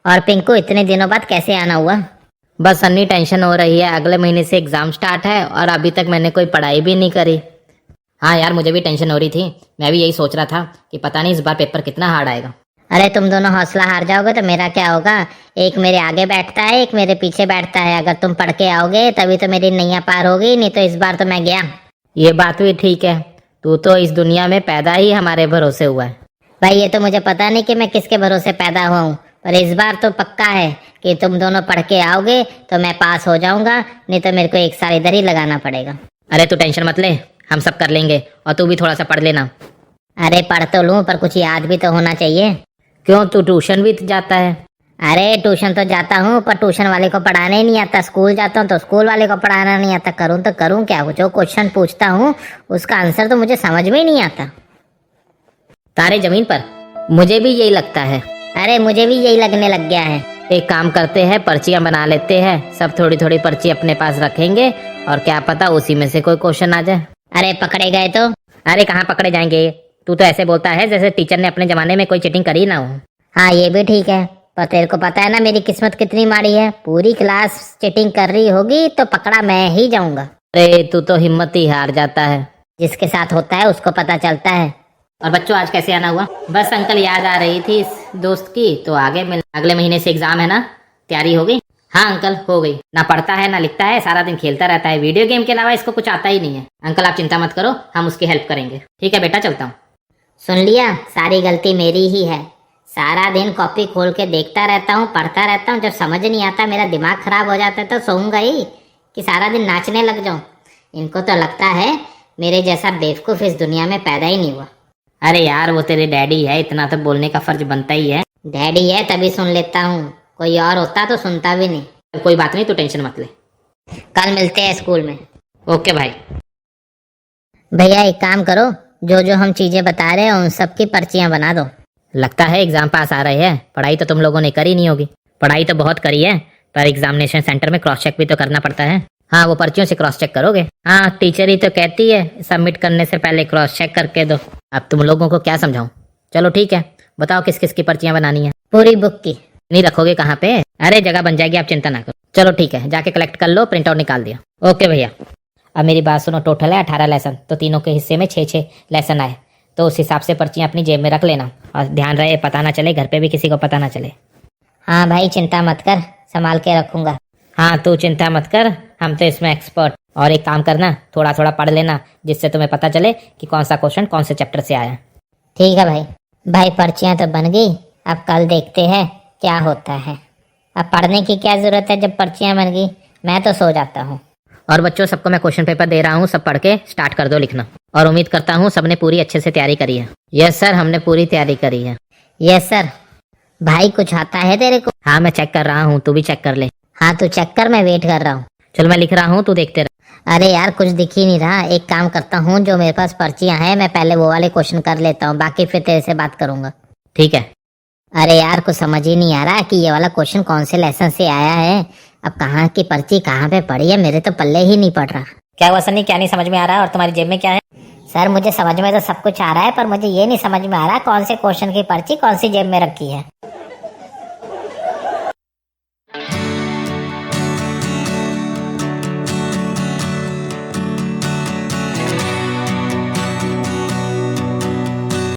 और पिंकू इतने दिनों बाद कैसे आना हुआ? बस अन्नी टेंशन हो रही है, अगले महीने से एग्जाम स्टार्ट है और अभी तक मैंने कोई पढ़ाई भी नहीं करी। हाँ यार, मुझे भी टेंशन हो रही थी। मैं भी यही सोच रहा था कि पता नहीं इस बार पेपर कितना हार्ड आएगा। अरे तुम दोनों हौसला हार जाओगे तो मेरा क्या होगा? एक मेरे आगे बैठता है, एक मेरे पीछे बैठता है। अगर तुम पढ़ के आओगे तभी तो मेरी नैया पार होगी, नहीं तो इस बार तो मैं गया। ये बात भी ठीक है, तू तो इस दुनिया में पैदा ही हमारे भरोसे हुआ है। भाई ये तो मुझे पता नहीं कि मैं किसके भरोसे पैदा हुआ हूँ, पर इस बार तो पक्का है कि तुम दोनों पढ़ के आओगे तो मैं पास हो जाऊंगा, नहीं तो मेरे को एक साल इधर ही लगाना पड़ेगा। अरे तू टेंशन मत ले, हम सब कर लेंगे और तू भी थोड़ा सा पढ़ लेना। अरे पढ़ तो लूँ पर कुछ याद भी तो होना चाहिए। क्यों, तू ट्यूशन भी जाता है? अरे ट्यूशन तो जाता हूँ पर ट्यूशन वाले को पढ़ाने ही नहीं आता। स्कूल जाता हूँ तो स्कूल वाले को पढ़ाना नहीं आता। करूँ तो करूँ क्या? जो क्वेश्चन पूछता हूँ उसका आंसर तो मुझे समझ में ही नहीं आता। तारे जमीन पर, मुझे भी यही लगता है। अरे मुझे भी यही लगने लग गया है। एक काम करते हैं, पर्चियां बना लेते हैं, सब थोड़ी थोड़ी पर्ची अपने पास रखेंगे और क्या पता उसी में से कोई क्वेश्चन आ जाए। अरे पकड़े गए तो? अरे कहाँ पकड़े जाएंगे, तू तो ऐसे बोलता है जैसे टीचर ने अपने जमाने में कोई चीटिंग करी ना हो। हाँ ये भी ठीक है, पर तेरे को पता है ना मेरी किस्मत कितनी माड़ी है। पूरी क्लास चीटिंग कर रही होगी तो पकड़ा मैं ही जाऊंगा। अरे तू तो हिम्मत ही हार जाता है। जिसके साथ होता है उसको पता चलता है। और बच्चों, आज कैसे आना हुआ? बस अंकल, याद आ रही थी इस दोस्त की, तो आगे अगले महीने से एग्जाम है ना, तैयारी हो गई? हाँ अंकल, हो गई। ना पढ़ता है ना लिखता है, सारा दिन खेलता रहता है। वीडियो गेम के अलावा इसको कुछ आता ही नहीं है। अंकल आप चिंता मत करो, हम उसकी हेल्प करेंगे। ठीक है बेटा, चलता हूँ। सुन लिया, सारी गलती मेरी ही है। सारा दिन कॉपी खोल के देखता रहता हूँ, पढ़ता रहता हूँ। जब समझ नहीं आता, मेरा दिमाग खराब हो जाता है तो सोऊंगा ही कि सारा दिन नाचने लग जाऊं। इनको तो लगता है मेरे जैसा बेवकूफ इस दुनिया में पैदा ही नहीं हुआ। अरे यार, वो तेरे डैडी है, इतना तो बोलने का फर्ज बनता ही है। डैडी है तभी सुन लेता हूँ, कोई और होता तो सुनता भी नहीं। कोई बात नहीं, तू टेंशन मत ले। कल मिलते हैं स्कूल में। ओके भाई। भैया एक काम करो, जो जो हम चीजें बता रहे हैं उन सब की पर्चियां बना दो। लगता है एग्जाम पास आ रहे हैं। पढ़ाई तो तुम लोगों ने करी नहीं होगी। पढ़ाई तो बहुत करी है, पर एग्जामिनेशन सेंटर में क्रॉस चेक भी तो करना पड़ता है। हाँ, वो पर्चियों से क्रॉस चेक करोगे? हाँ, टीचर ही तो कहती है सबमिट करने से पहले क्रॉस चेक करके दो। अब तुम लोगों को क्या समझाऊं? चलो ठीक है, बताओ किस किस की पर्चियां बनानी है। पूरी बुक की। नहीं रखोगे कहाँ पे? अरे जगह बन जाएगी, आप चिंता ना करो। चलो ठीक है, जाके कलेक्ट कर लो, प्रिंट आउट निकाल दिया। ओके भैया। अब मेरी बात सुनो, टोटल है 18 लेसन, तो तीनों के हिस्से में 6-6 लेसन आए, तो उस हिसाब से पर्चियां अपनी जेब में रख लेना। और ध्यान रहे पता ना चले, घर पे भी किसी को पता ना चले। हाँ भाई चिंता मत कर, संभाल के रखूंगा। हाँ तू चिंता मत कर, हम तो इसमें एक्सपर्ट। और एक काम करना, थोड़ा थोड़ा पढ़ लेना, जिससे तुम्हें पता चले कि कौन सा क्वेश्चन कौन से चैप्टर से आया। ठीक है भाई। भाई पर्चियां तो बन गई, अब कल देखते हैं क्या होता है। अब पढ़ने की क्या जरूरत है, जब पर्चियां बन गई मैं तो सो जाता हूँ। और बच्चों, सबको मैं क्वेश्चन पेपर दे रहा हूँ, सब पढ़ के स्टार्ट कर दो लिखना। और उम्मीद करता हूँ सबने पूरी अच्छे से तैयारी करी है। यस सर, हमने पूरी तैयारी करी है। Yes sir. भाई कुछ आता है तेरे को? हाँ मैं चेक कर रहा हूँ, तू भी चेक कर ले। हाँ तू चेक कर, मैं वेट कर रहा हूँ। चल मैं लिख रहा हूँ, तू देखते रह। अरे यार कुछ दिख ही नहीं रहा। एक काम करता हूँ, जो मेरे पास पर्चियां हैं मैं पहले वो वाले क्वेश्चन कर लेता हूँ, बाकी फिर तेरे से बात करूंगा। ठीक है। अरे यार कुछ समझ ही नहीं आ रहा कि ये वाला क्वेश्चन कौन से लेसन से आया है। अब कहाँ की पर्ची कहाँ पे पड़ी है, मेरे तो पल्ले ही नहीं पड़ रहा। क्या हुआ सन्नी, क्या नहीं समझ में आ रहा है? और तुम्हारी जेब में क्या है? सर मुझे समझ में तो सब कुछ आ रहा है, पर मुझे ये नहीं समझ में आ रहा कौन से क्वेश्चन की पर्ची कौन सी जेब में रखी है।